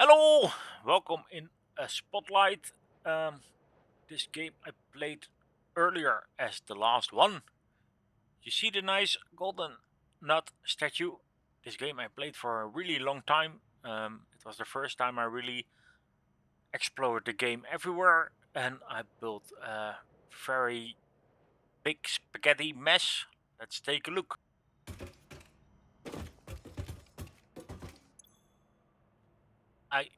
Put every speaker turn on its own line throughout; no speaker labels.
Hello, welcome in a spotlight. Um, this game I played earlier as the last one. You see the nice golden nut statue? This game I played for a really long time. It was the first time I really explored the game everywhere, and I built a very big spaghetti mess. Let's take a look. I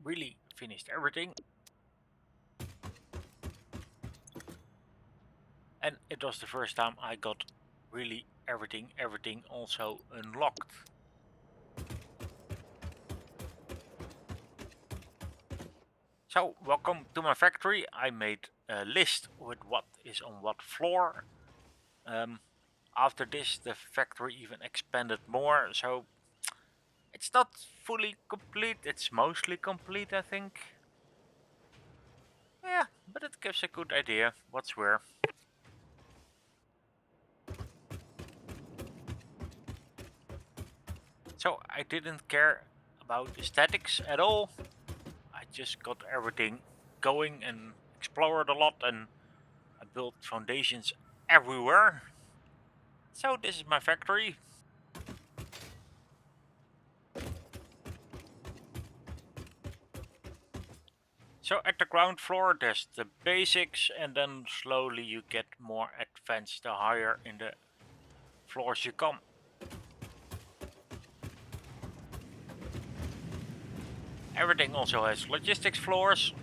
really finished everything, and it was the first time I got really everything also unlocked. So welcome to my factory. I made a list with what is on what floor. um, After this the factory even expanded more, so it's not fully complete, it's mostly complete, I think. Yeah, but it gives a good idea what's where. So I didn't care about aesthetics at all. I just got everything going and explored a lot, and I built foundations everywhere. So this is my factory. So at the ground floor there's the basics, and then slowly you get more advanced the higher in the floors you come. Everything also has logistics floors.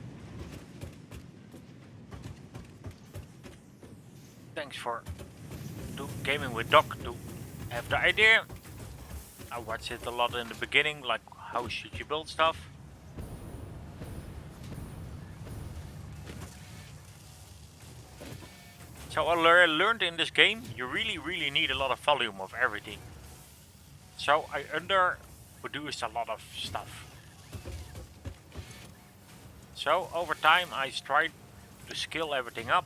Thanks for to Gaming with Doc to have the idea. I watched it a lot in the beginning, like how should you build stuff. So I learned in this game you really need a lot of volume of everything. So I underproduced a lot of stuff. So over time I tried to scale everything up,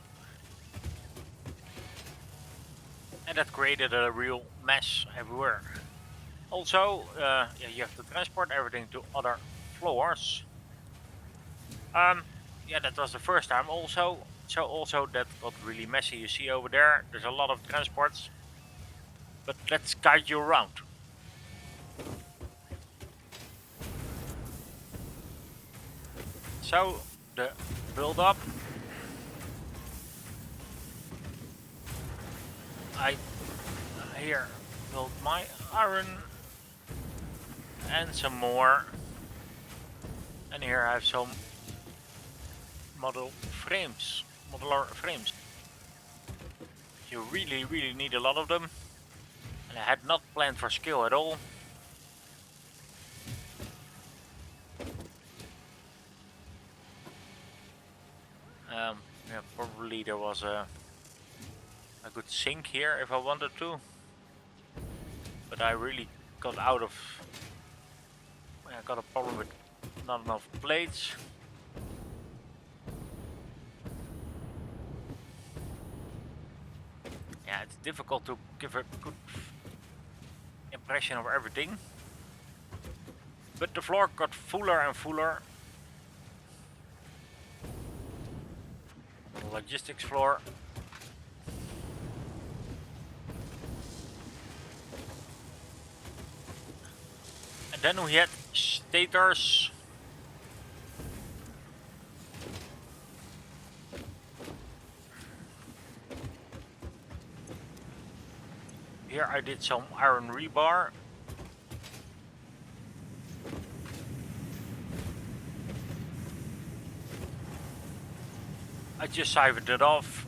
and that created a real mess everywhere. Also, yeah, you have to transport everything to other floors. Um, yeah, that was the first time also. So also that got really messy. You see over there, there's a lot of transports. But let's guide you around. So the build up, I here built my iron and some more. And here I have some modular frames. You really need a lot of them. And I had not planned for skill at all. Yeah, probably there was a good sink here if I wanted to. But I really got out of... I got a problem with not enough plates. Yeah, it's difficult to give a good impression of everything. But the floor got fuller and fuller. The logistics floor. And then we had stators. Here I did some iron rebar. I just siphoned it off.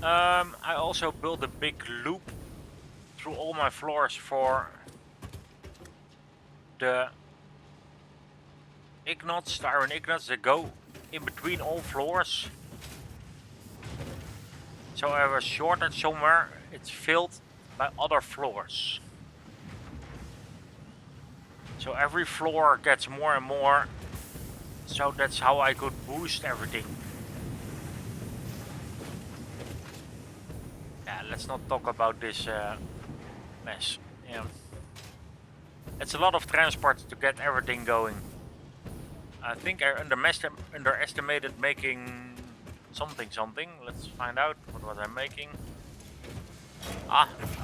I also built a big loop through all my floors for the ignots, the iron ignots that go in between all floors. So I have a shortage somewhere, it's filled by other floors. So every floor gets more and more. So that's how I could boost everything. let's not talk about this mess. Yeah. It's a lot of transport to get everything going. I think I underestimated making something. Let's find out what was I making.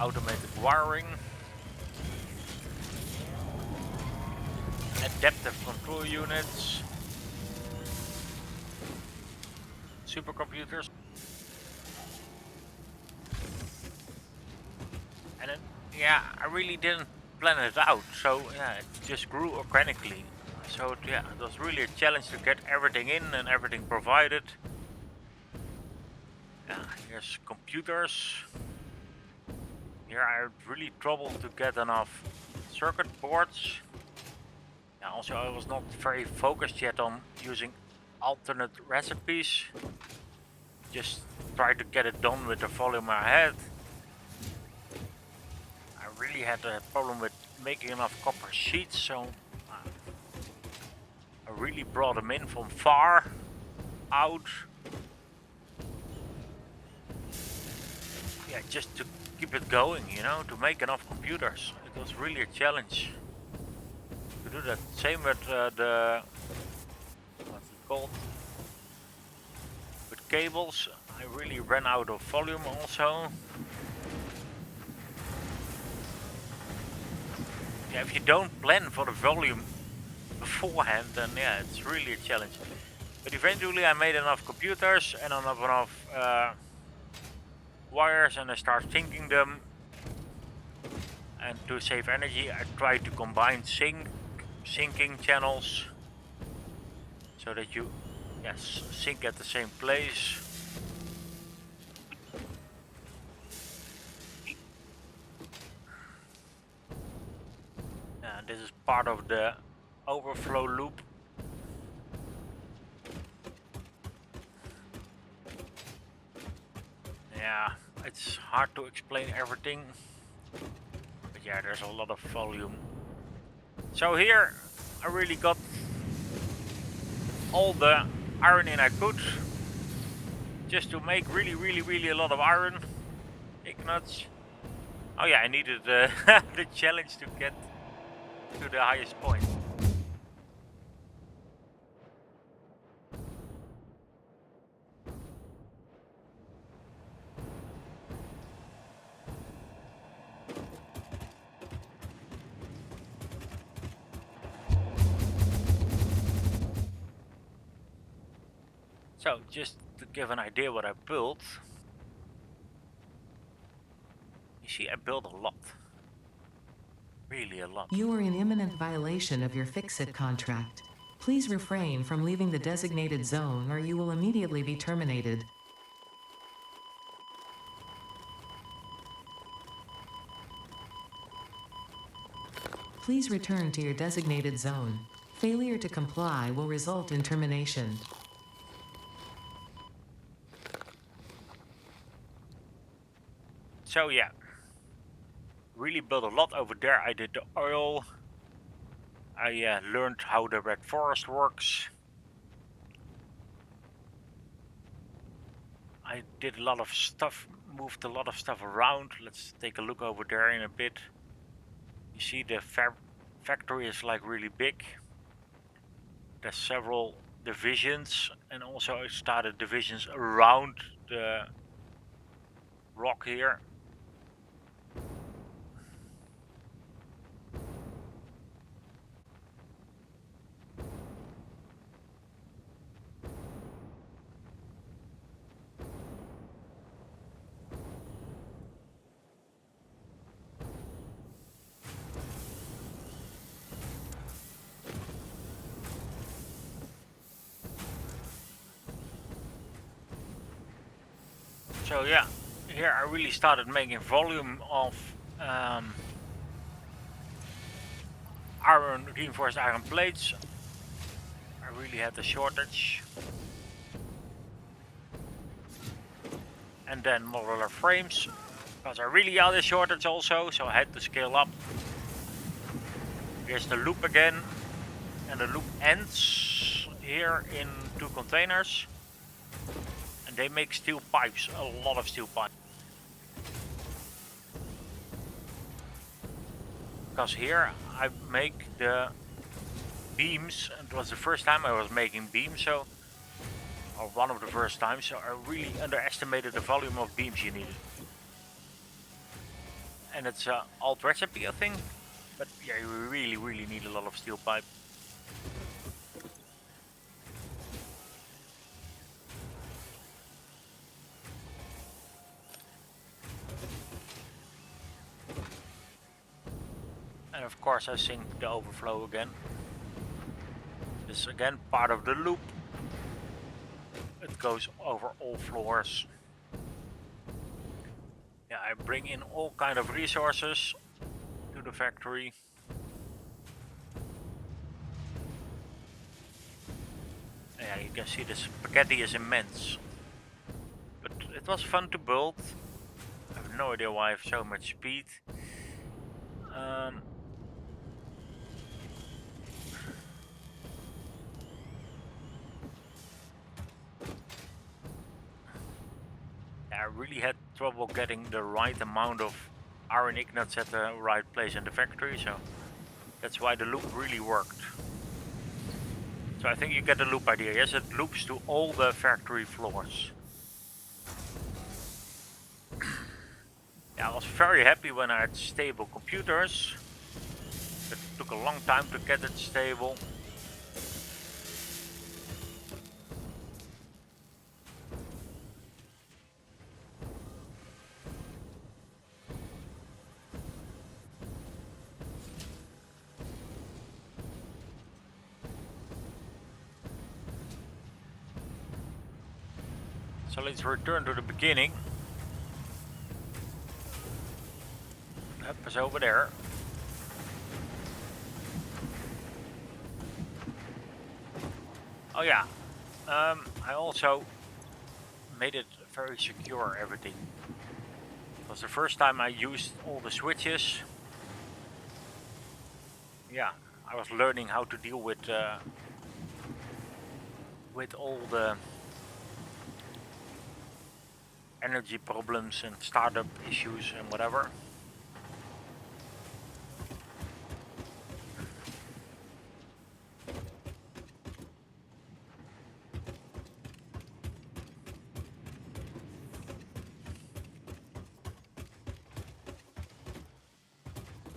Automated wiring. Adaptive control units. Supercomputers. And then, yeah, I really didn't plan it out, so yeah, it just grew organically. So yeah, it was really a challenge to get everything in and everything provided. Yeah, here's computers. Here I had really trouble to get enough circuit boards. Yeah, also I was not very focused yet on using alternate recipes. Just try to get it done with the volume I had. I really had a problem with making enough copper sheets, so I really brought them in from far out. Yeah, just to keep it going, you know, to make enough computers. It was really a challenge to do that. Same with the, what's it called? With cables, I really ran out of volume also. Yeah, if you don't plan for the volume beforehand, then yeah, it's really a challenge. But eventually I made enough computers and enough wires, and I start syncing them. And to save energy, I try to combine syncing channels so that you sync at the same place. And this is part of the overflow loop. Yeah, it's hard to explain everything, but yeah, there's a lot of volume. So here I really got all the iron in I could, just to make really a lot of iron ignuts. Oh yeah, I needed the challenge to get to the highest point. So just to give an idea what I built, you see I built a lot. Really a lot.
You are in imminent violation of your fix-it contract. Please refrain from leaving the designated zone or you will immediately be terminated. Please return to your designated zone. Failure to comply will result in termination.
So yeah, really built a lot over there. I did the oil. I learned how the red forest works. I did a lot of stuff, moved a lot of stuff around. Let's take a look over there in a bit. You see the factory is like really big. There's several divisions, and also I started divisions around the rock here. So yeah, here I really started making volume of reinforced iron plates. I really had a shortage. And then modular frames, because I really had a shortage also, so I had to scale up. Here's the loop again, and the loop ends here in 2 containers. And they make steel pipes, a lot of steel pipes. Because here I make the beams, and it was the first time I was making beams, so, or one of the first times, so I really underestimated the volume of beams you needed. And it's an old recipe, I think, but yeah, you really need a lot of steel pipe. And of course I sink the overflow again. This is again part of the loop. It goes over all floors. Yeah, I bring in all kind of resources to the factory. Yeah, you can see the spaghetti is immense. But it was fun to build. I have no idea why I have so much speed. I really had trouble getting the right amount of iron ingots at the right place in the factory, so that's why the loop really worked. So I think you get the loop idea. Yes, it loops to all the factory floors. Yeah, I was very happy when I had stable computers. It took a long time to get it stable. So let's return to the beginning. That was over there. Oh yeah, I also made it very secure, everything. It was the first time I used all the switches. Yeah, I was learning how to deal with all the energy problems and startup issues and whatever.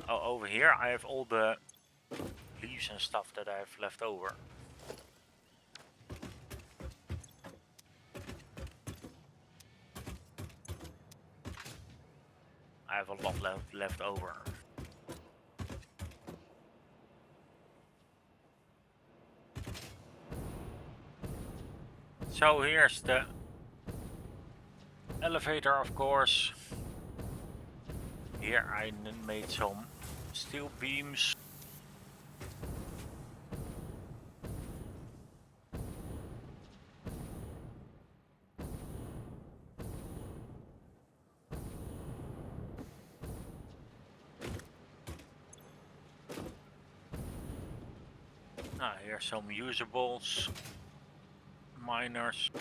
Oh, over here I have all the leaves and stuff that I have left over. I have a lot left over. So here's the elevator, of course. Here I made some steel beams. Here's some usables, miners.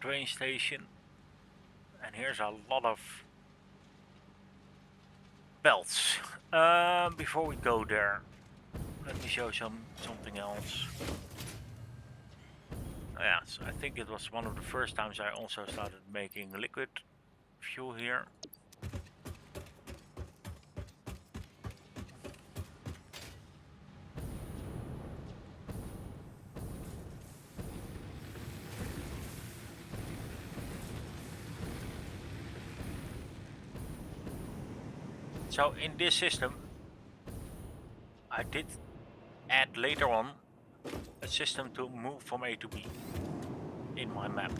Train station, and here's a lot of belts. Before we go there, let me show something else. Yeah, so I think it was one of the first times I also started making liquid fuel here. So in this system, I did add later on a system to move from A to B in my map.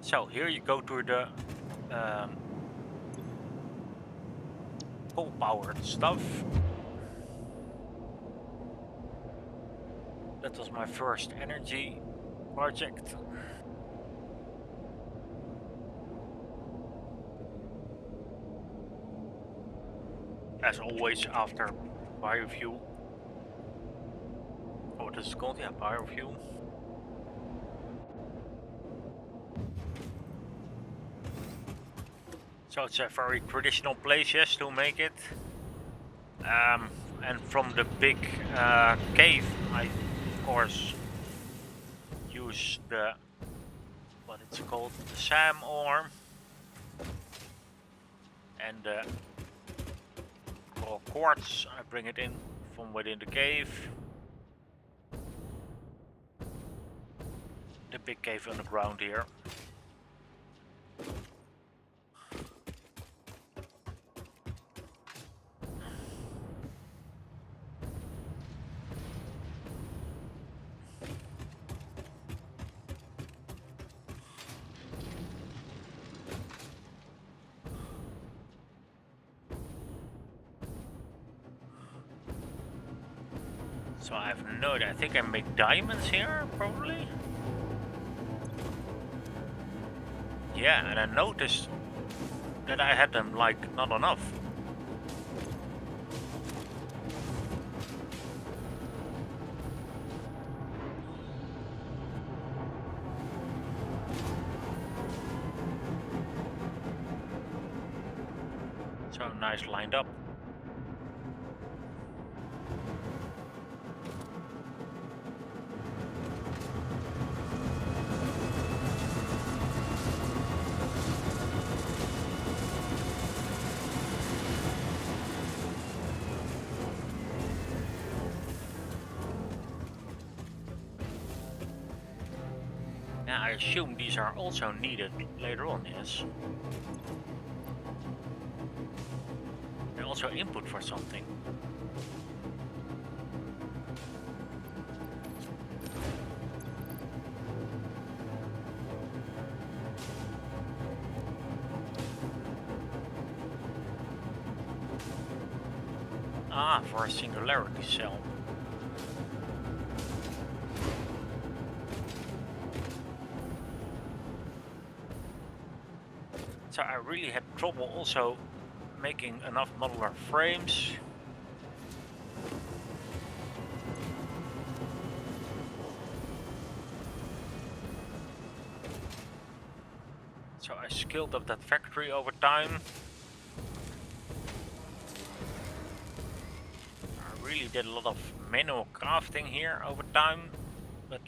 So here you go to the coal-powered stuff. That was my first energy project. As always, after biofuel. Oh, what is it called? Yeah, biofuel. So it's a very traditional place, yes, to make it. And from the big cave, I of course use the what it's called, the SAM arm, and the quartz. I bring it in from within the cave. The big cave underground here. So I have no idea. I think I make diamonds here, probably. Yeah, and I noticed that I had them like not enough. So nice lined up. Yeah, I assume these are also needed later on, yes. They're also input for something. Ah, for a singularity cell. So I really had trouble also making enough modular frames. So I scaled up that factory over time. I really did a lot of manual crafting here over time. But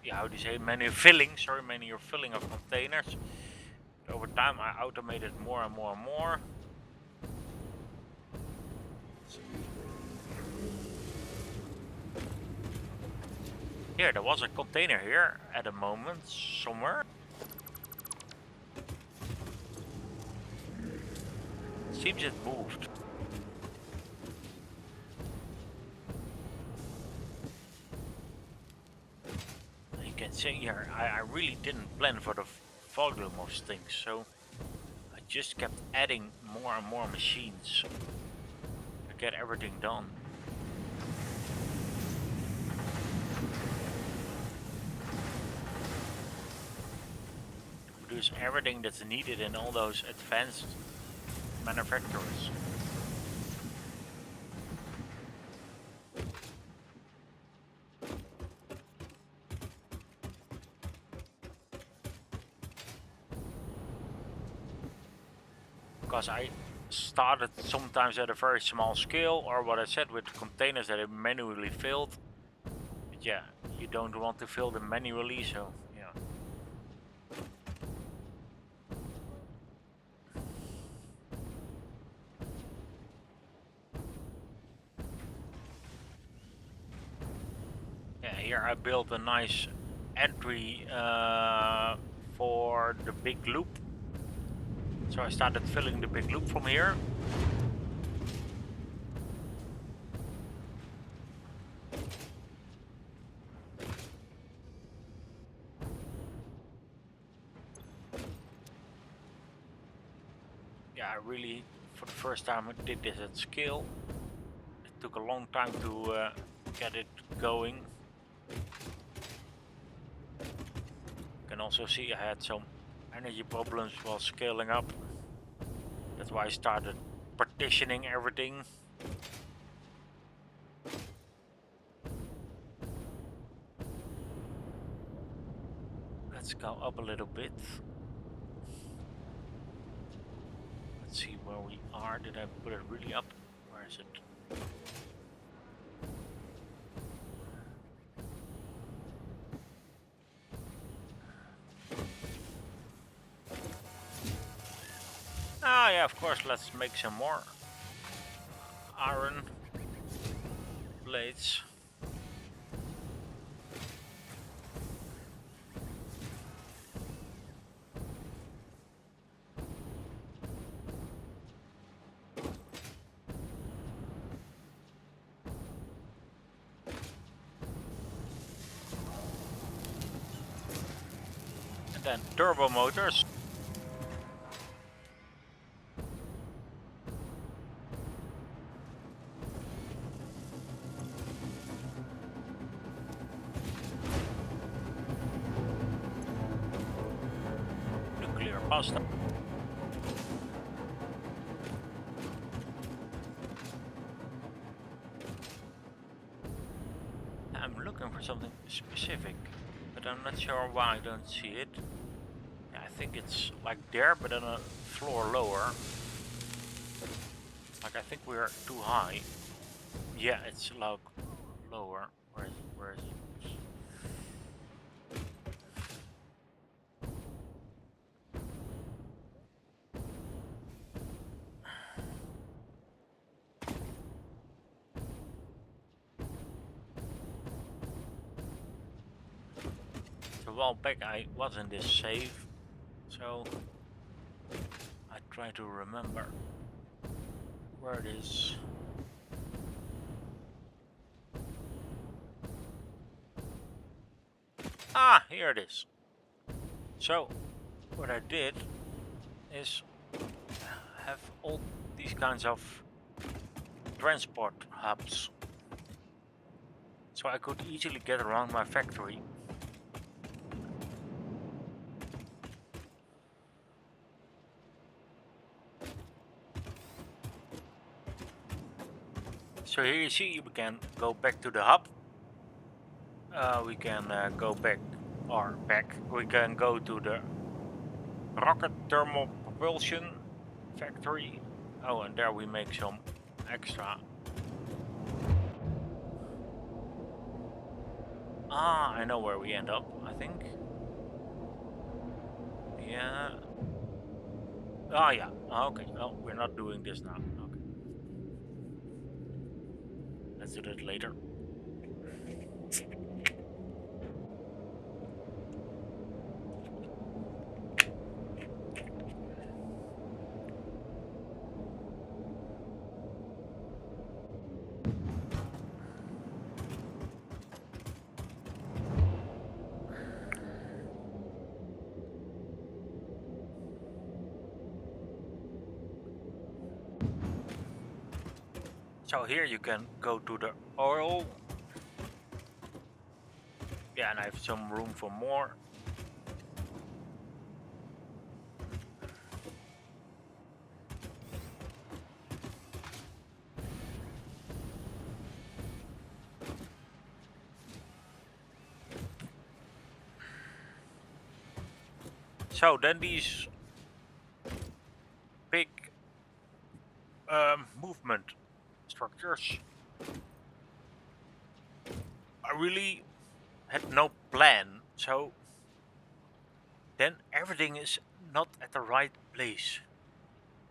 yeah, how do you say, manual filling of containers. Over time I automated more and more and more. Here, there was a container here at a moment somewhere. Seems it moved. You can see here, I really didn't plan for the volume of things, so I just kept adding more and more machines to get everything done. Produce everything that's needed in all those advanced manufacturers. Because I started sometimes at a very small scale, or what I said with containers that I manually filled. But yeah, you don't want to fill them manually, so yeah. Yeah, here I built a nice entry for the big loop. So I started filling the big loop from here. Yeah, I really, for the first time I did this at scale. It took a long time to get it going. also see I had some energy problems while scaling up. That's why I started partitioning everything. Let's go up a little bit. Let's see where we are. Did I put it really up? Where is it? Ah, yeah, of course, let's make some more iron blades. And then turbo motors. Nuclear pasta. I'm looking for something specific, but I'm not sure why I don't see it. Yeah, I think it's like there, but on a floor lower. Like I think we're too high. Yeah, it's like lower. Where is it? Where is it? A while back I was in this save, so I try to remember where it is. Ah, here it is. So, what I did is have all these kinds of transport hubs, so I could easily get around my factory. So here you see we can go back to the hub. We can go back, or back. We can go to the rocket thermal propulsion factory. Oh, and there we make some extra. Ah, I know where we end up, I think. Yeah. Ah, yeah. Okay. Oh, we're not doing this now. Okay. Let's do that later. So here you can go to the oil. Yeah, and I have some room for more. So then these big movement structures, I really had no plan. So then everything is not at the right place.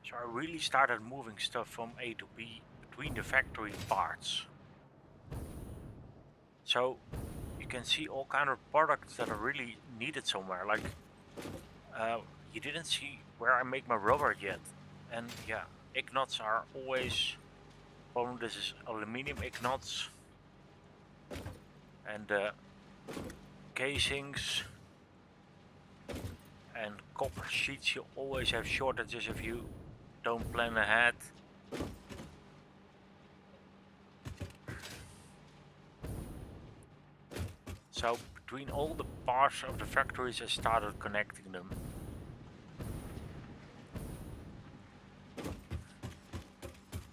So I really started moving stuff from A to B between the factory parts. So you can see all kind of products that are really needed somewhere. Like you didn't see where I make my rubber yet, and yeah, egg nuts are always problem. This is aluminium egg nuts, and casings and copper sheets. You always have shortages if you don't plan ahead. So between all the parts of the factories, I started connecting them.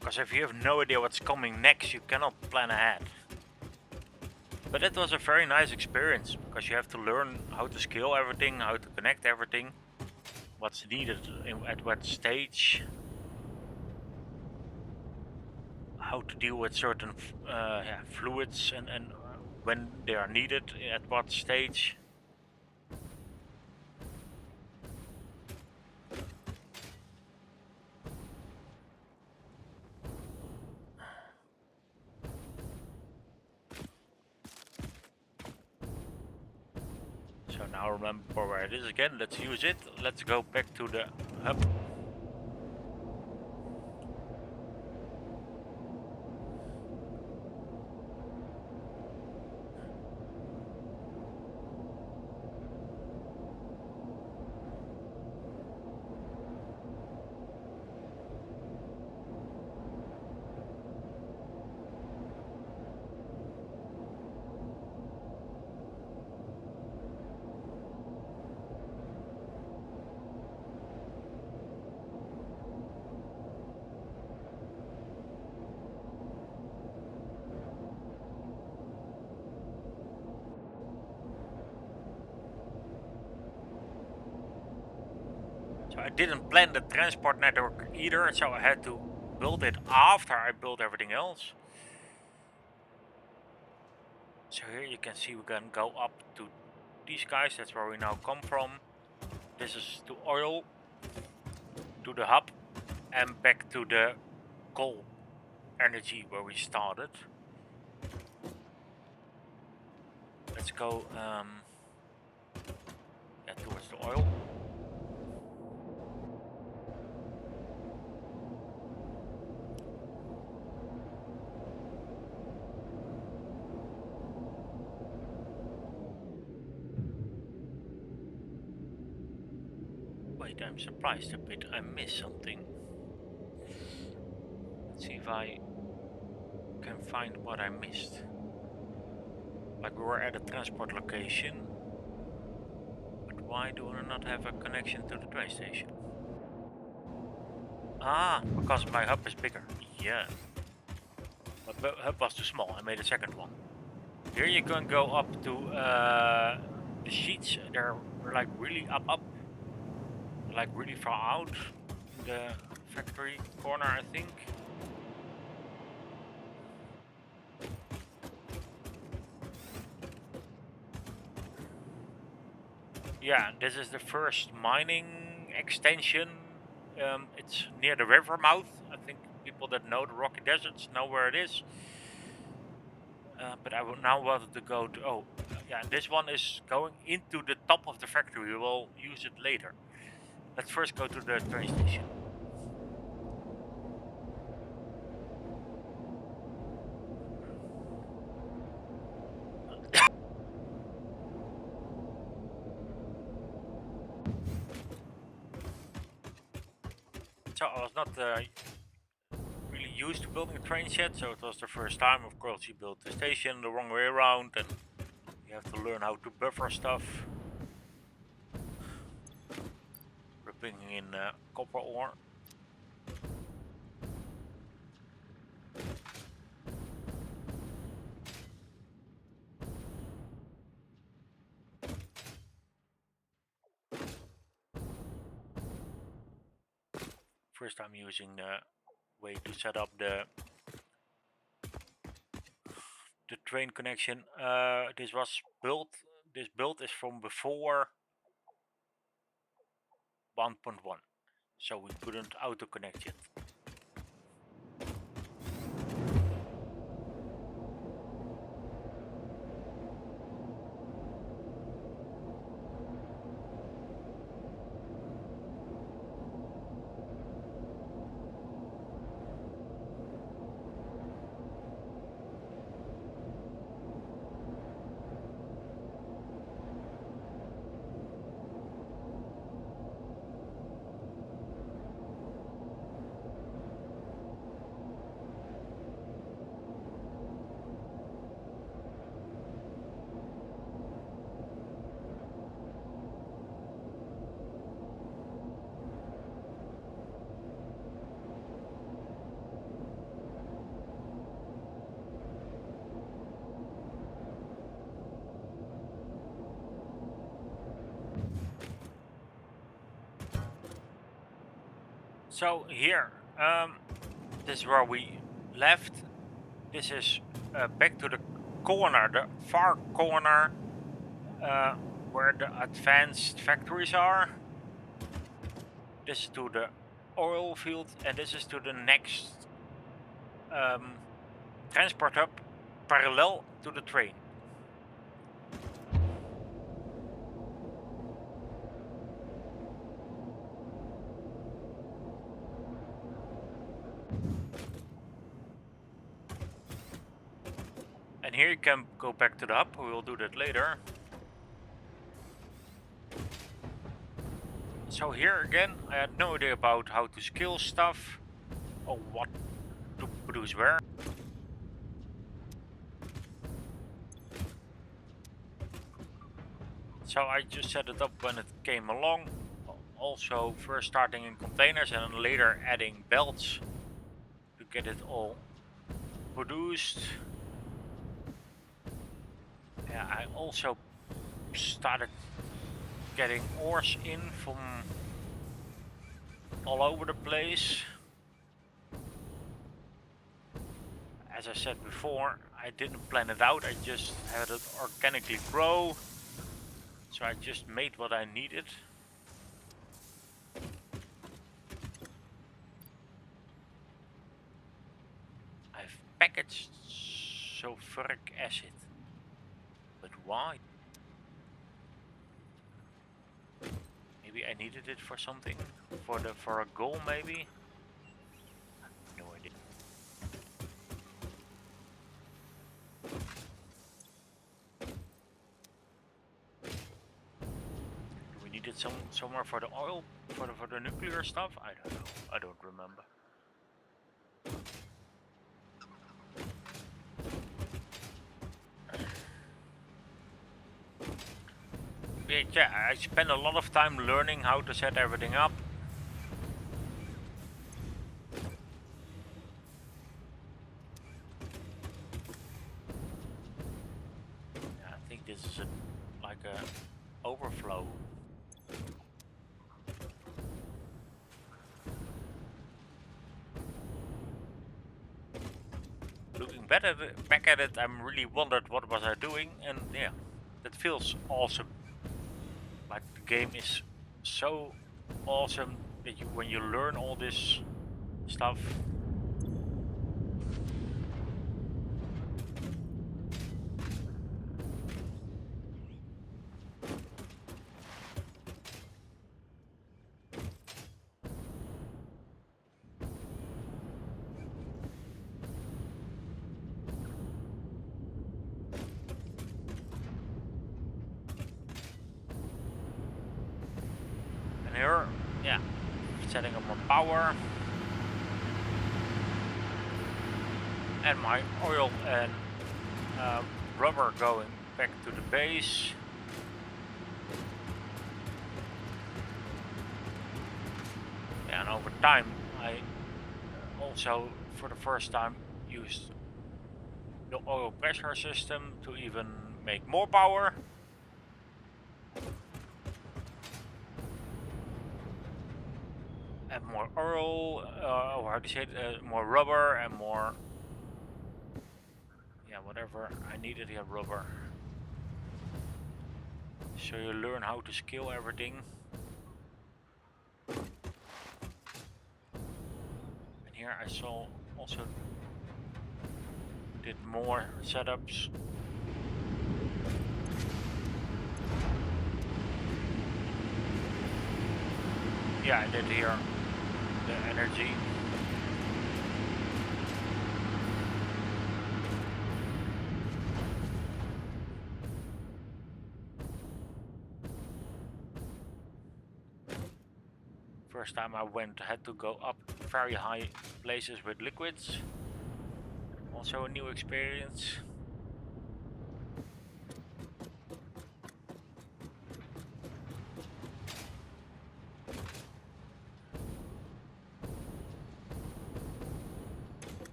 Because if you have no idea what's coming next, you cannot plan ahead. But it was a very nice experience, because you have to learn how to scale everything, how to connect everything, what's needed at what stage, how to deal with certain fluids and when they are needed, at what stage. So now remember where it is again. Let's use it. Let's go back to the hub. So I didn't plan the transport network either, so I had to build it after I built everything else. So here you can see we can go up to these guys, that's where we now come from. This is to oil, to the hub, and back to the coal energy where we started. Let's go towards the oil. Wait, I'm surprised a bit. I missed something. Let's see if I can find what I missed. Like we were at a transport location. But why do I not have a connection to the train station? Ah, because my hub is bigger. Yeah. But the hub was too small. I made a second one. Here you can go up to the sheets. They're like really up. Like really far out in the factory corner, I think. Yeah, this is the first mining extension. It's near the river mouth. I think people that know the Rocky Deserts know where it is. But I will now wanted to go to... Oh, yeah, this one is going into the top of the factory. We will use it later. Let's first go to the train station. So I was not really used to building trains yet, so it was the first time. Of course, you built the station the wrong way around, and you have to learn how to buffer stuff. We're bringing in copper ore. First time using the way to set up the train connection. This was built. This build is from before 1.1, so we couldn't auto connect it. So here, this is where we left. This is back to the corner, the far corner, where the advanced factories are. This is to the oil field, and this is to the next transport hub parallel to the train. And here you can go back to the hub. We will do that later. So here again, I had no idea about how to scale stuff or what to produce where. So I just set it up when it came along. Also first starting in containers and then later adding belts to get it all produced. Yeah, I also started getting ores in from all over the place. As I said before, I didn't plan it out, I just had it organically grow. So I just made what I needed. I've packaged sulfuric acid. But why? Maybe I needed it for something? For a goal maybe? No idea. Do we need it somewhere for the oil? For the nuclear stuff? I don't know. I don't remember. Yeah, I spent a lot of time learning how to set everything up. Yeah, I think this is like a overflow. Looking back at it, I'm really wondered what was I doing, and yeah, that feels awesome. Like the game is so awesome that when you learn all this stuff. And here, yeah, setting up my power. And my oil and rubber going back to the base. Yeah, and over time I also for the first time used the oil pressure system to even make more power. And more oil, or how do you say it, more rubber and more, yeah, whatever I needed here, rubber. So you learn how to scale everything. And here I saw also did more setups. Yeah, I did here the energy. First time I had to go up very high places with liquids. Also a new experience.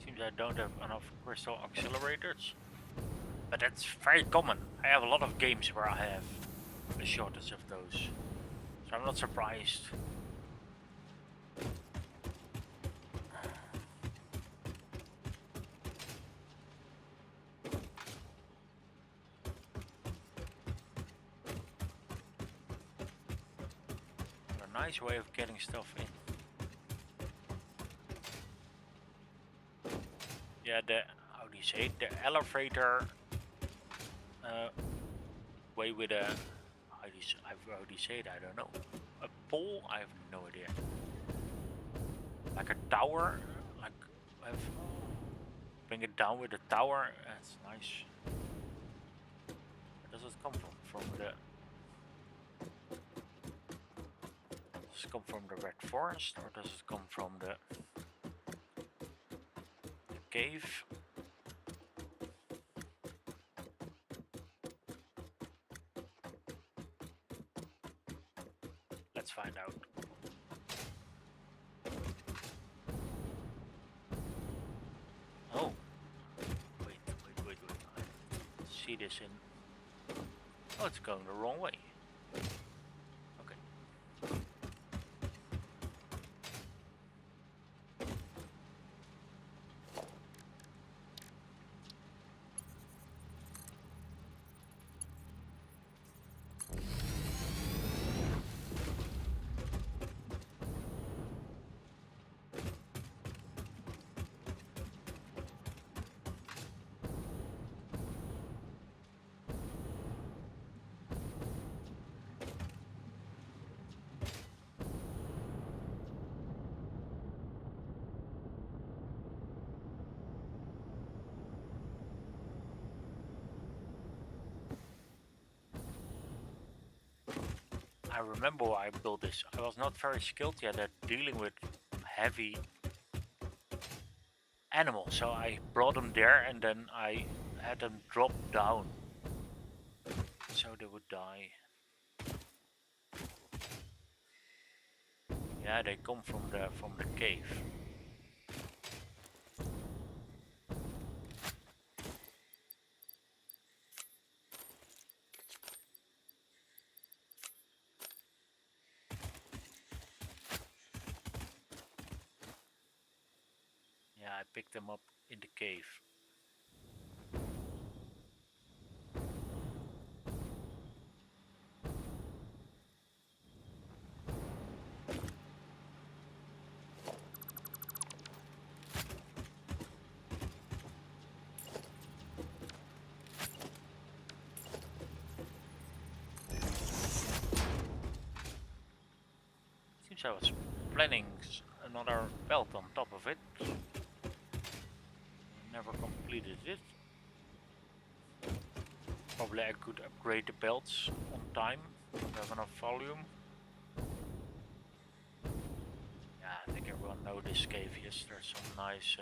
Seems I don't have enough crystal accelerators. But that's very common. I have a lot of games where I have a shortage of those. So I'm not surprised. A nice way of getting stuff in. Yeah, how do you say it? The elevator way with a how do you say it? I don't know. A pole? I have no idea. Like a tower, like have bring it down with a tower. That's nice. Where does it come from? Does it come from the red forest, or does it come from the cave? Let's find out. Oh, wait. I see this in. Oh, it's going the wrong way. Okay. I remember why I built this. I was not very skilled yet at dealing with heavy animals, so I brought them there and then I had them drop down so they would die. Yeah, they come from the cave. Yeah, I picked them up in the cave. Seems I was planning another belt on top of it. Never completed it. Probably I could upgrade the belts on time, have enough volume. Yeah, I think everyone knows this cave. Yes, there's some nice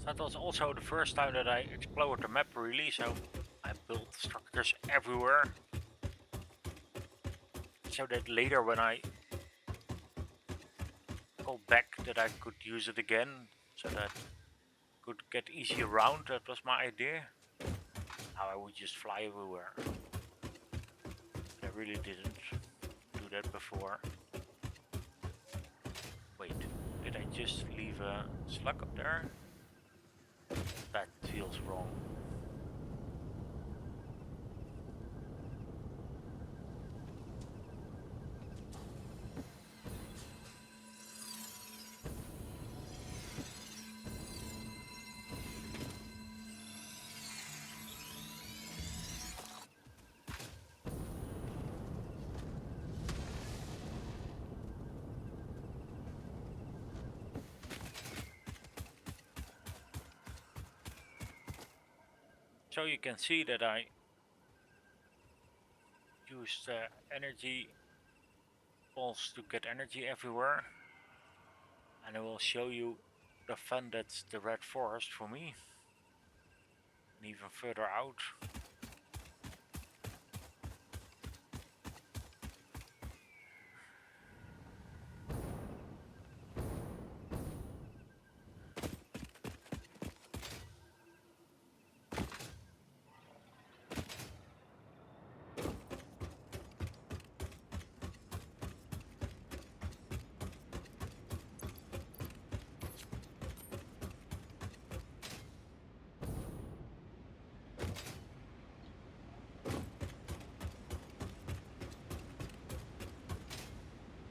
that was also the first time that I explored the map really, so I built structures everywhere. So that later when I go back that I could use it again, so that I could get easy around. That was my idea. How I would just fly everywhere. But I really didn't do that before. Wait, did I just leave a slug up there? That feels wrong. So you can see that I used energy balls to get energy everywhere, and I will show you defended the Red Forest for me. And even further out.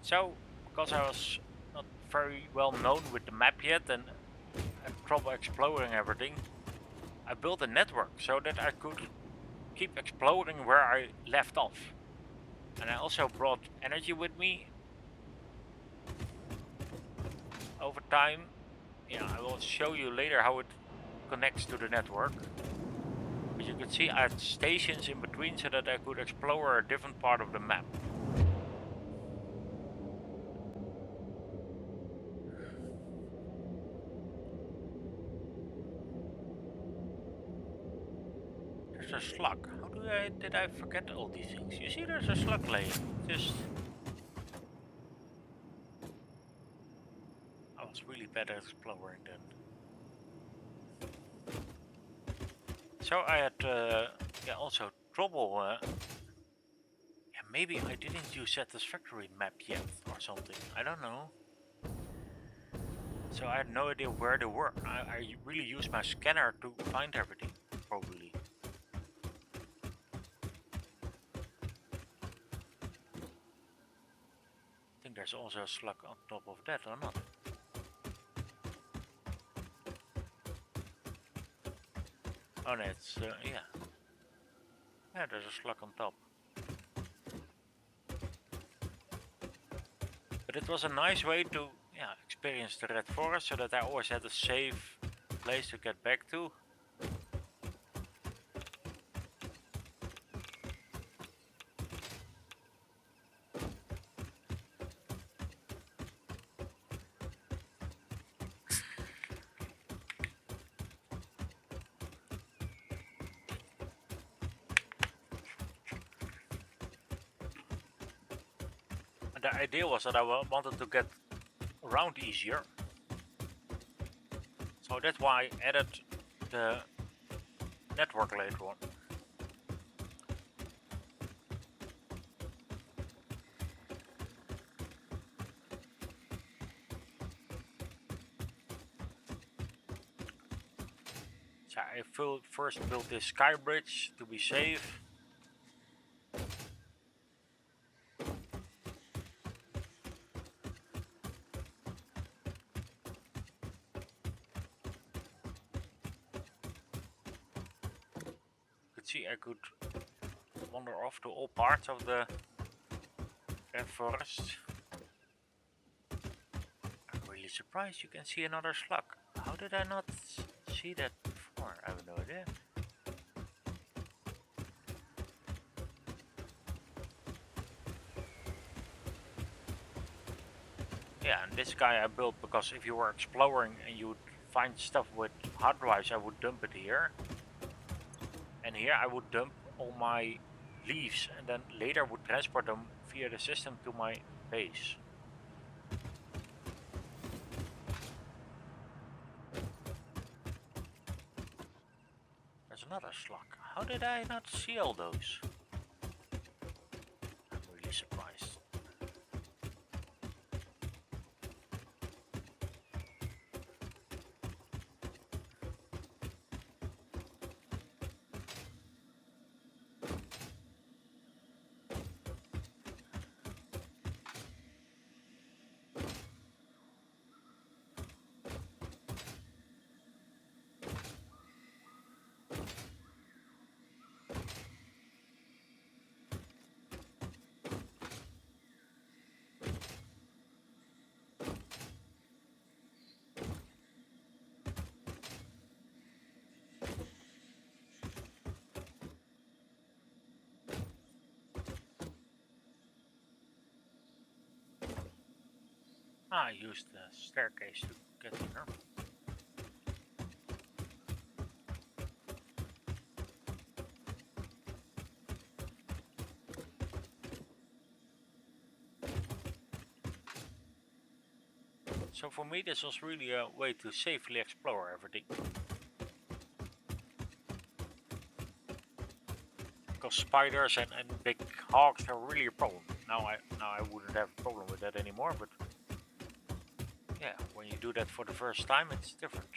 So, because I was not very well known with the map yet and had trouble exploring everything, I built a network so that I could keep exploring where I left off. And I also brought energy with me over time. Yeah, I will show you later how it connects to the network. But you could see I had stations in between so that I could explore a different part of the map. There's a slug. How did I forget all these things? You see there's a slug laying. Just... I was really bad at exploring then. So I had yeah, also trouble. Yeah, maybe I didn't use Satisfactory map yet or something. I don't know. So I had no idea where they were. I really used my scanner to find everything, probably. I think there's also a slug on top of that, or not? Oh no, it's, yeah. Yeah, there's a slug on top. But it was a nice way to, yeah, experience the Red Forest, so that I always had a safe place to get back to. And the idea was that I wanted to get around easier. So that's why I added the network later on. So I first built this sky bridge to be safe. You could see I could wander off to all parts of the Red Forest. I'm really surprised you can see another slug. How did I not see that before? I have no idea. Yeah, and this guy I built because if you were exploring and you would find stuff with hard drives, I would dump it here. And here I would dump all my leaves and then later would transport them via the system to my base. There's another slug. How did I not see all those? I'm really surprised. I used the staircase to get here. So for me, this was really a way to safely explore everything. Because spiders and big hogs are really a problem. Now I wouldn't have a problem with that anymore, but yeah, when you do that for the first time, it's different.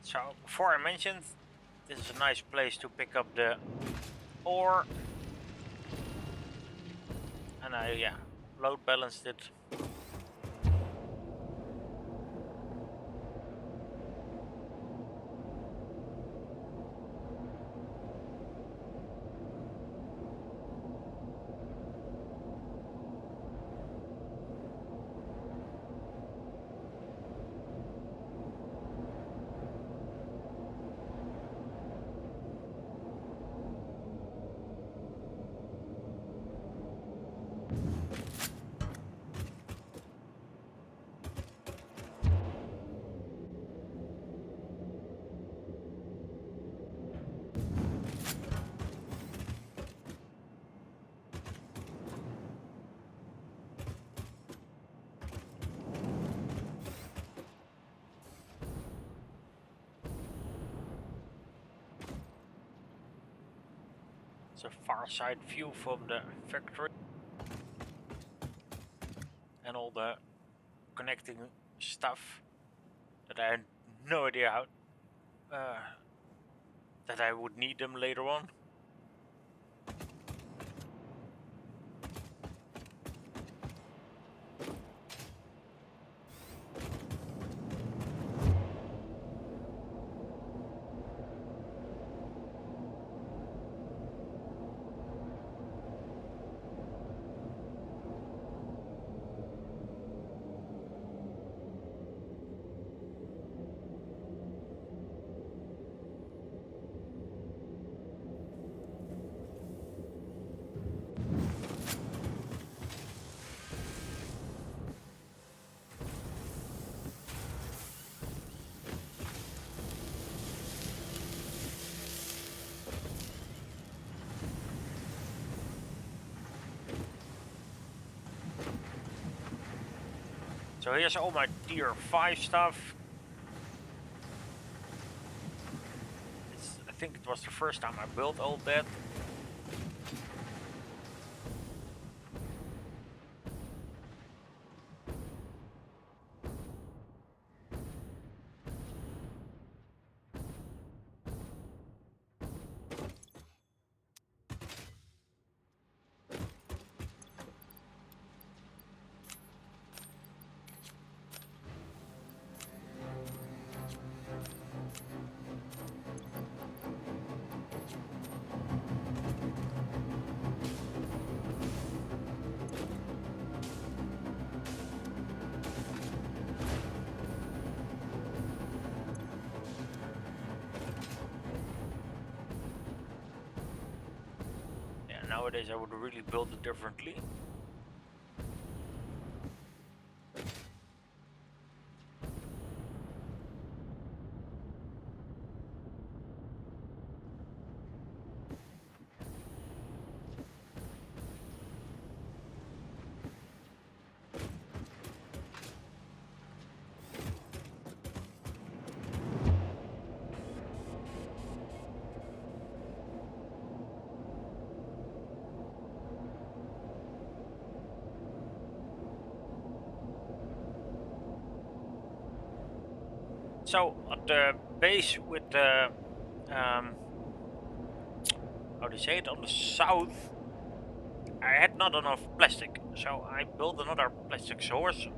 So before I mentioned, this is a nice place to pick up the ore, and I load balanced it. It's a far side view from the factory and all the connecting stuff that I had no idea how that I would need them later on. So here's all my tier 5 stuff. I think it was the first time I built all that. Nowadays I would really build it differently. So at the base with the how do you say it, on the south, I had not enough plastic, so I built another plastic source.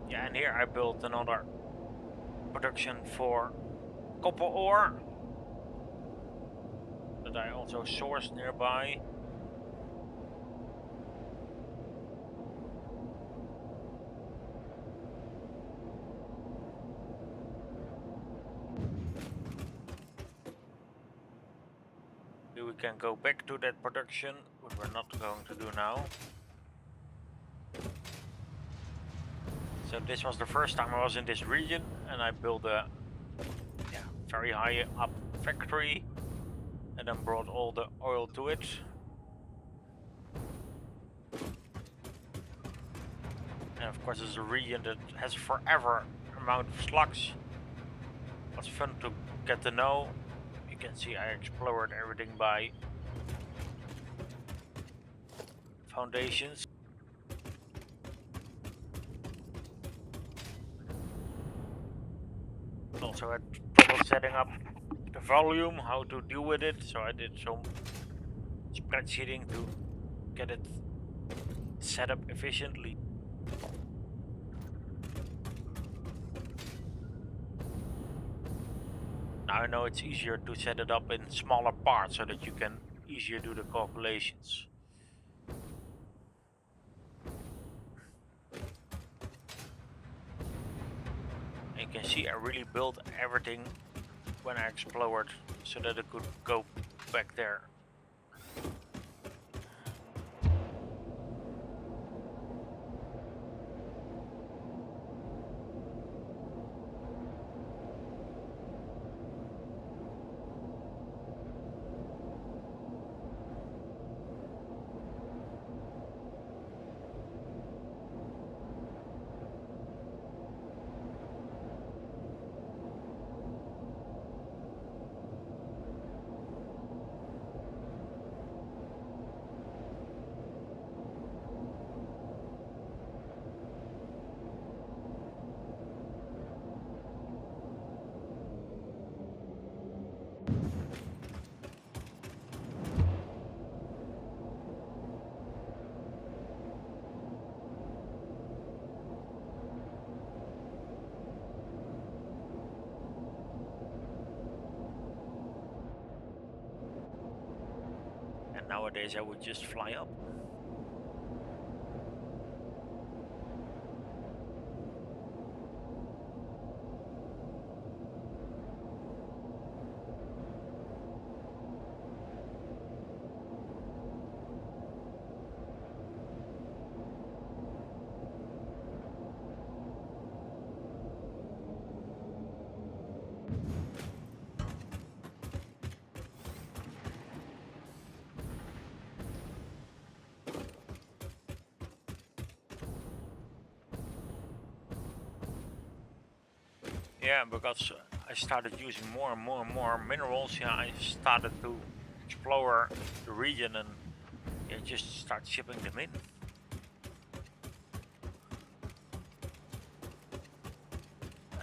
Yeah, and here I built another production for copper ore that I also sourced nearby. We can go back to that production, but we're not going to do now. So this was the first time I was in this region, and I built a very high up factory and then brought all the oil to it. And of course it's a region that has forever amount of slugs. It was fun to get to know. You can see I explored everything by foundations. Also had trouble setting up the volume, how to deal with it, so I did some spreadsheeting to get it set up efficiently. Now I know it's easier to set it up in smaller parts so that you can easier do the calculations. And you can see I really built everything when I explored so that it could go back there. Nowadays I would just fly up. Yeah, because I started using more and more and more minerals. Yeah, I started to explore the region and yeah, just start shipping them in.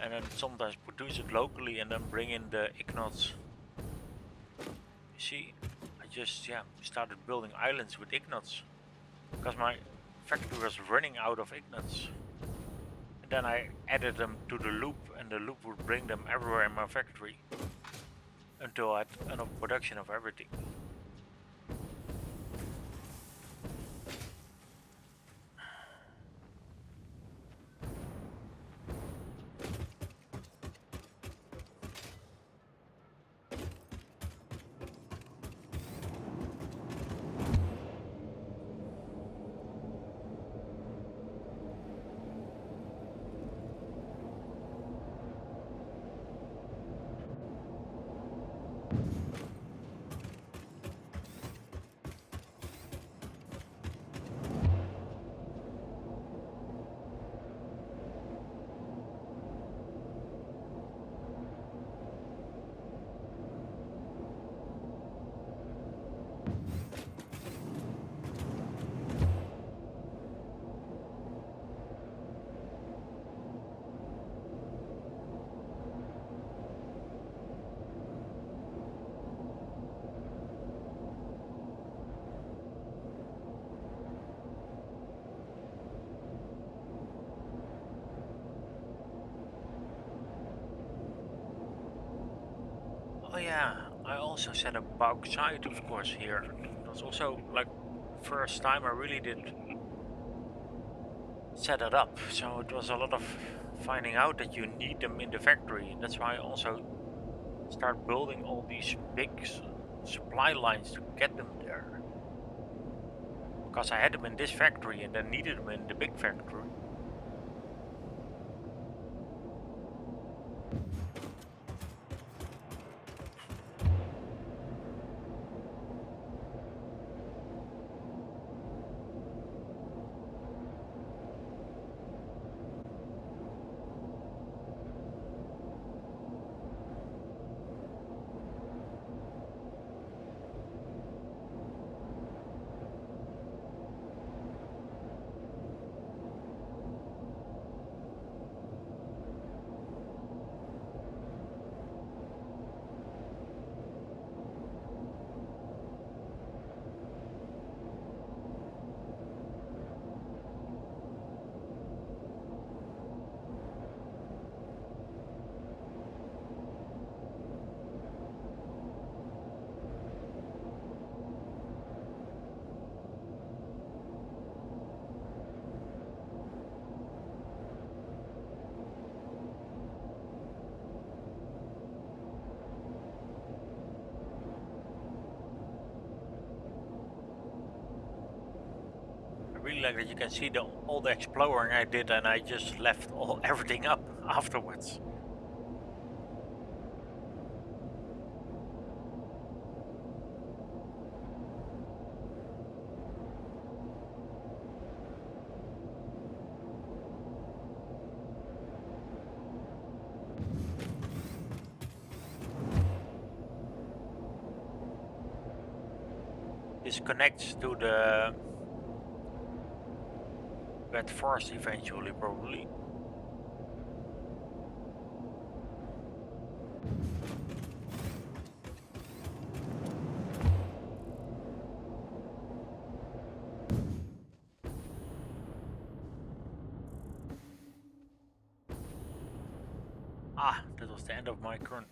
And then sometimes produce it locally and then bring in the ignots. You see, I just started building islands with ignots because my factory was running out of ignots. And then I added them to the loop, and the loop would bring them everywhere in my factory until I had enough production of everything. Oh yeah, I also set up bauxite, of course, here. It was also like first time I really did set it up. So it was a lot of finding out that you need them in the factory, and that's why I also start building all these big supply lines to get them there. Because I had them in this factory and then needed them in the big factory. I really like that you can see all the exploring I did, and I just left all everything up afterwards. This connects to the wet forest eventually, probably. Ah, that was the end of my current.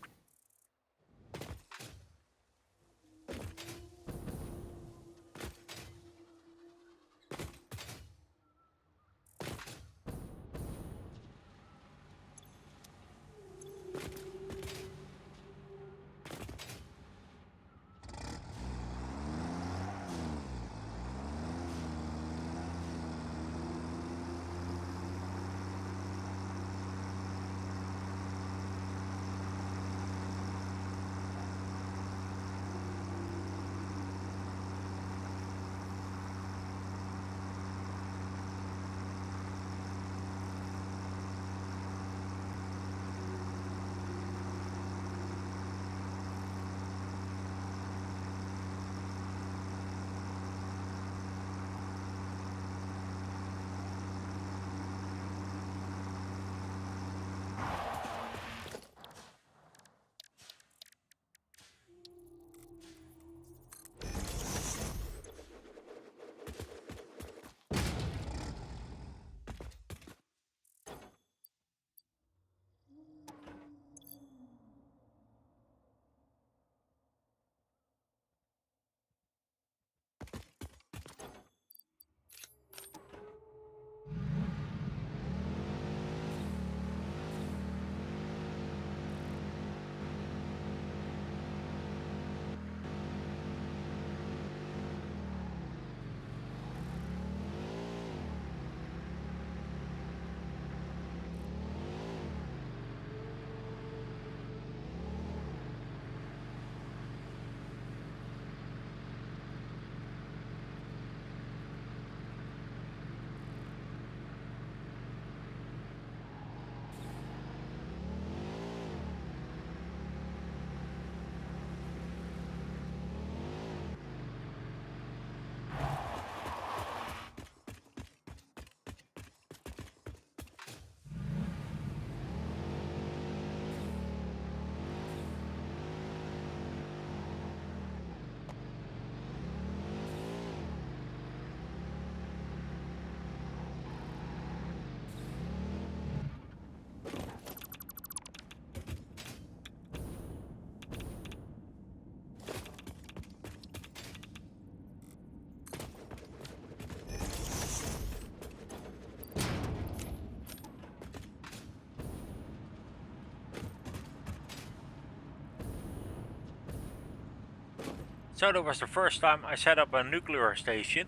So that was the first time I set up a nuclear station.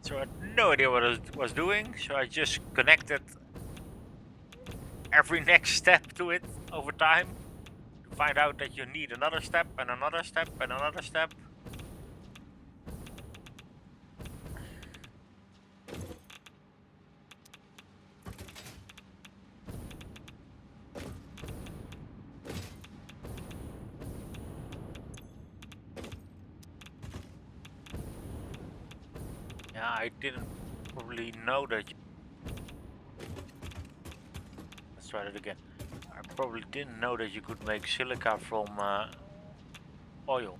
So I had no idea what I was doing, so I just connected every next step to it over time to find out that you need another step and another step and another step. Yeah, I didn't probably know that. Let's try that again. I probably didn't know that you could make silica from oil.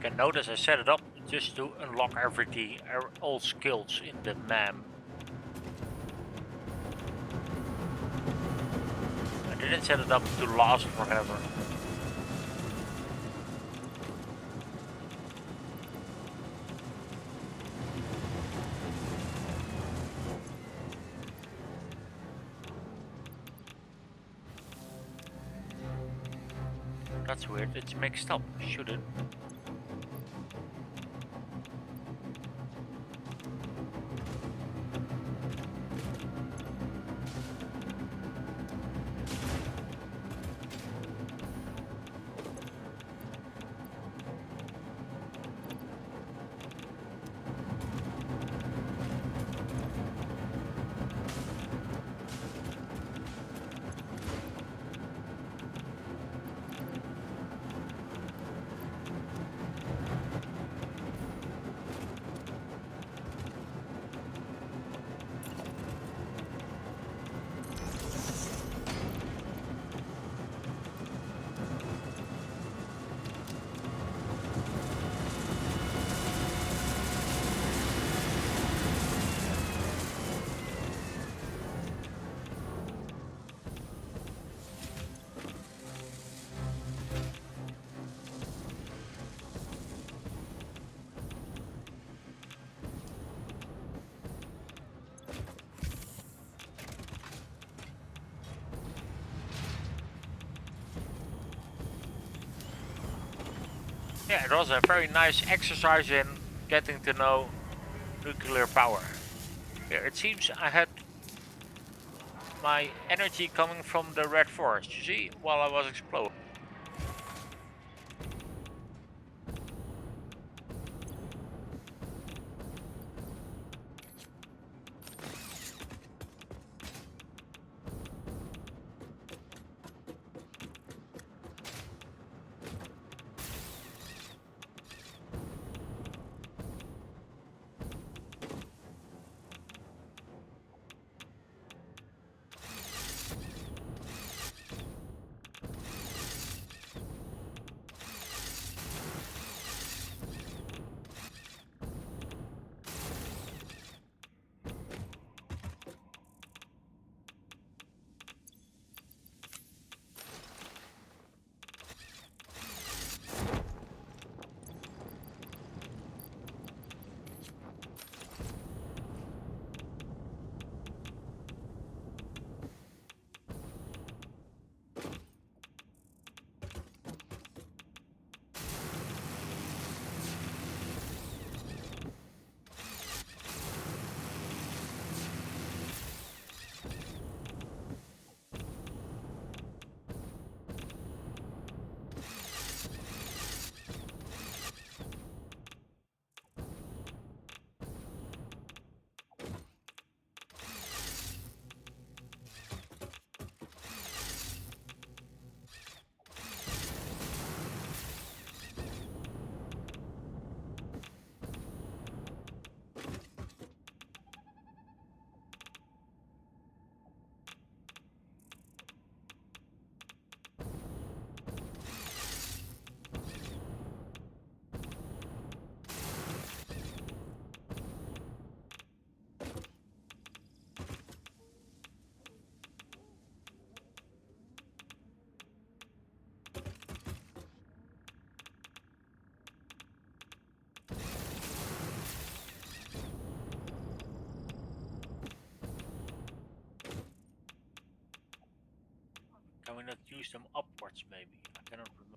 can notice I set it up just to unlock everything, all skills in the map. I didn't set it up to last forever. That's weird, it's mixed up, should it? Yeah, it was a very nice exercise in getting to know nuclear power. Here, it seems I had my energy coming from the red forest, you see, while I was exploding. Can we not use them upwards, maybe? I cannot remember.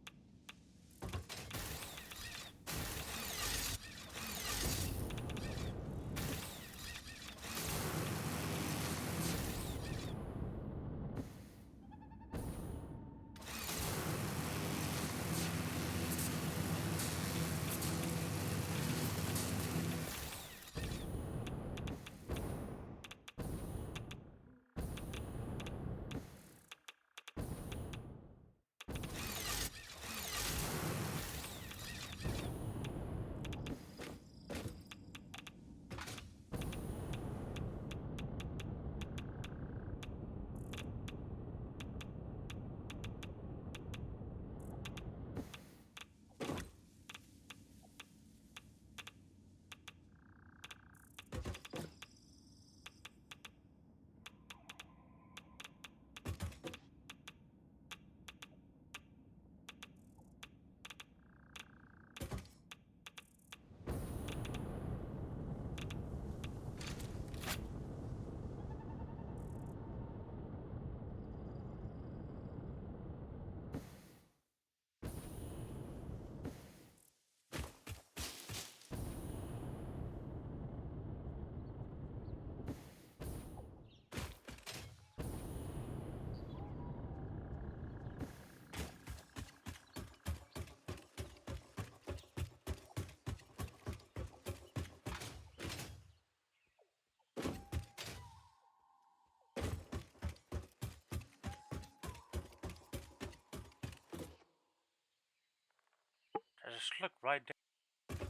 a slug right there.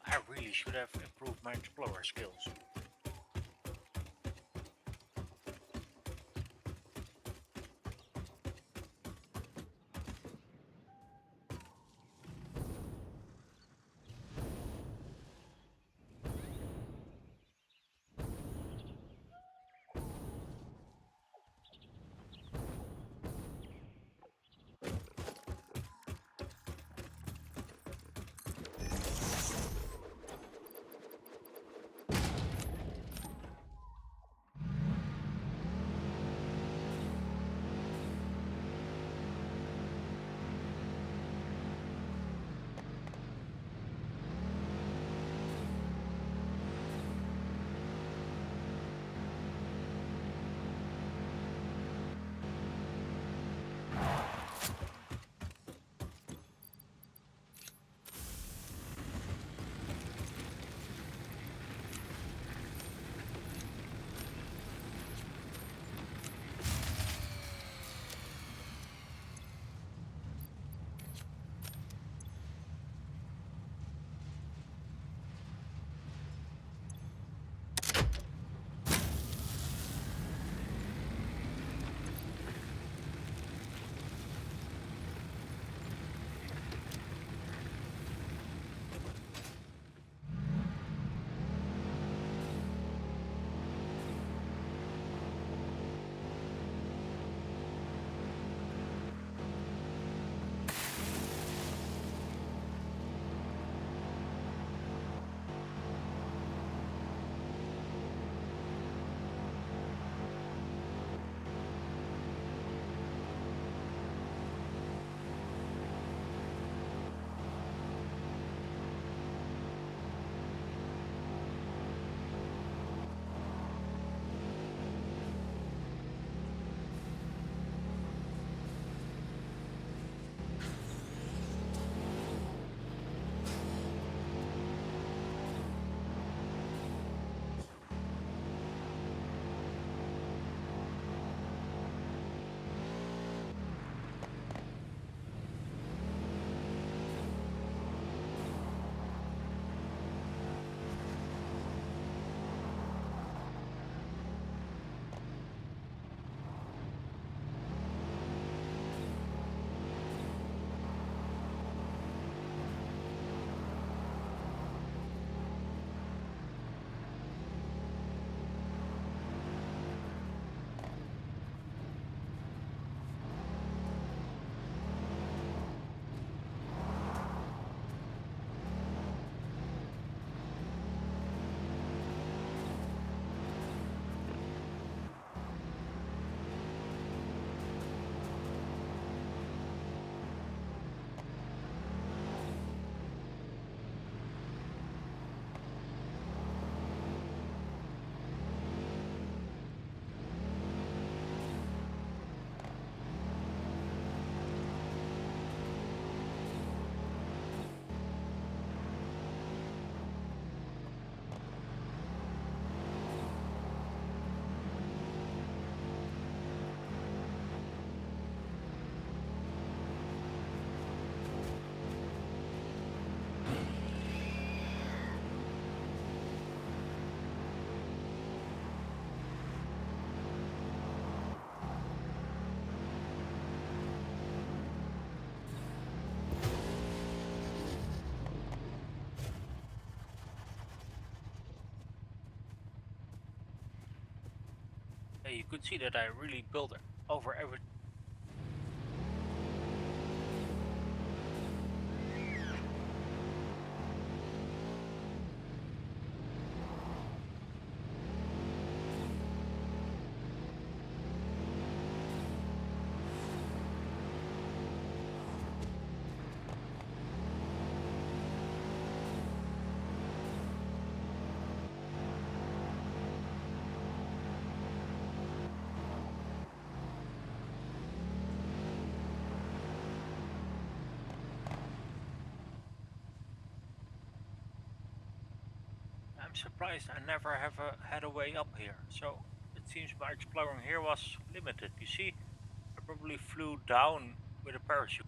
I really should have improved my explorer skills. Yeah, you could see that I really built over every. I'm surprised I never have had a way up here. So it seems my exploring here was limited. You see, I probably flew down with a parachute.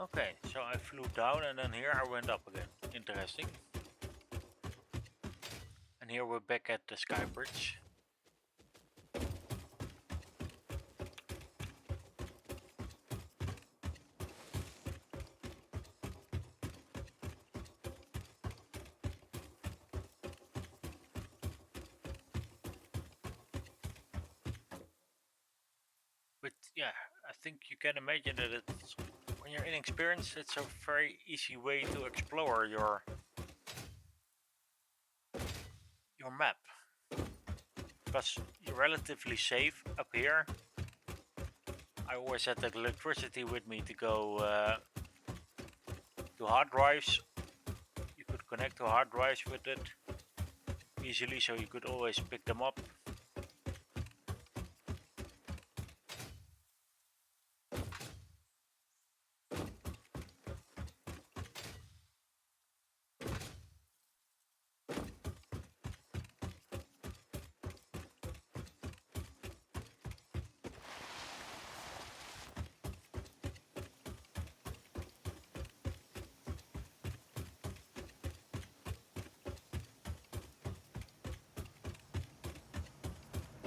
Okay, so I flew down and then here I went up again. Interesting. And here we're back at the sky bridge. But yeah, I think you can imagine that it's when you're inexperienced, it's a very easy way to explore your map. Because you're relatively safe up here. I always had the electricity with me to go to hard drives. You could connect to hard drives with it easily, so you could always pick them up.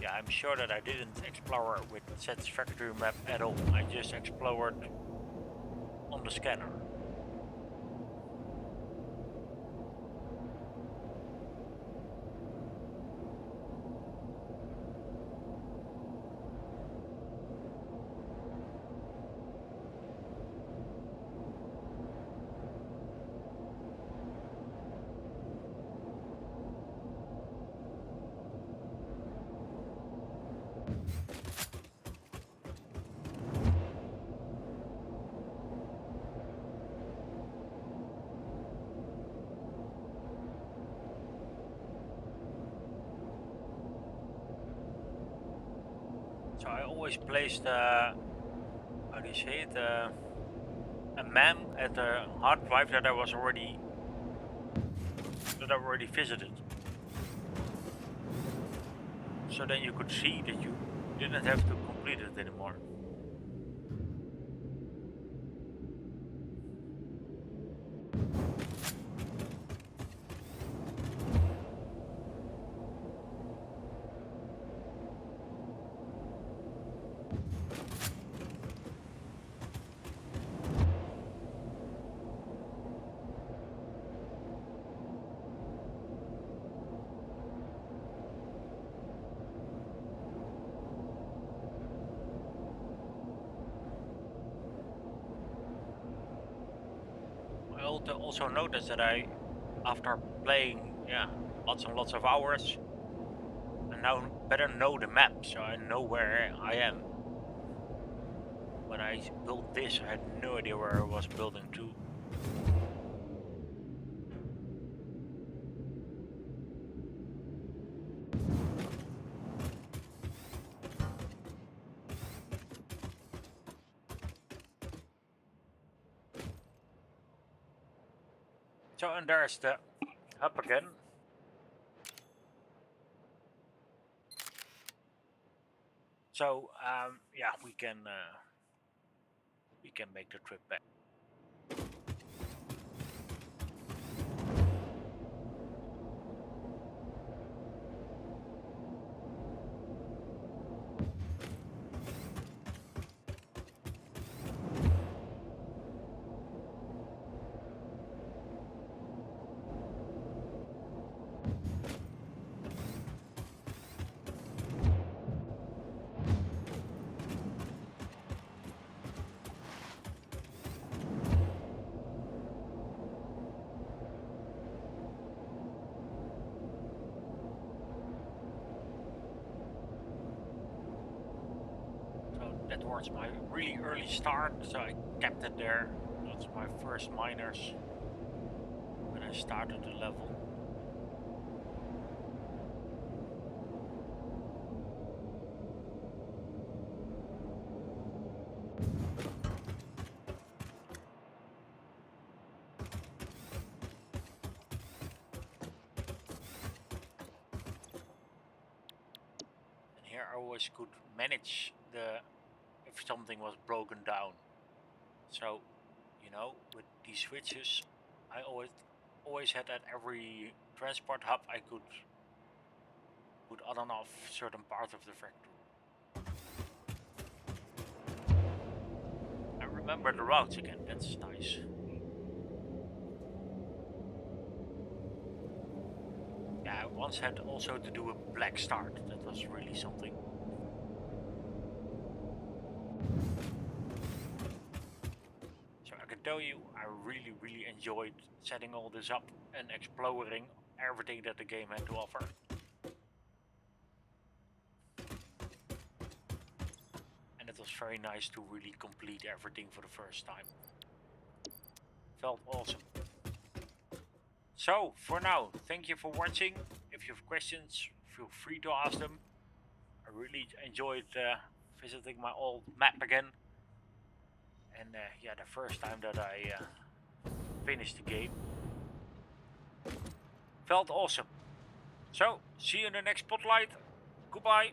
Yeah, I'm sure that I didn't explore with Satisfactory map at all. I just explored on the scanner. So I always placed, how do you say it, a man at a hard drive that I already visited. So then you could see that you didn't have to complete it anymore. I also noticed that after playing, yeah, lots and lots of hours, I now better know the map, so I know where I am. When I built this, I had no idea where I was building to. So, and there's the hub again. So, yeah, we can make the trip back. So that was my really early start. So I kept it there. That's my first miners when I started the level. And here I always could manage if something was broken down. So you know, with these switches. I always had at every transport hub I could put on and off certain parts of the factory. I remember the routes again, that's nice. Yeah, I once had also to do a black start, that was really something. So I can tell you, I really enjoyed setting all this up and exploring everything that the game had to offer. And it was very nice to really complete everything for the first time. Felt awesome. So, for now, thank you for watching. If you have questions, feel free to ask them. I really enjoyed visiting my old map again. And yeah, the first time that I finished the game. Felt awesome. So, see you in the next spotlight. Goodbye.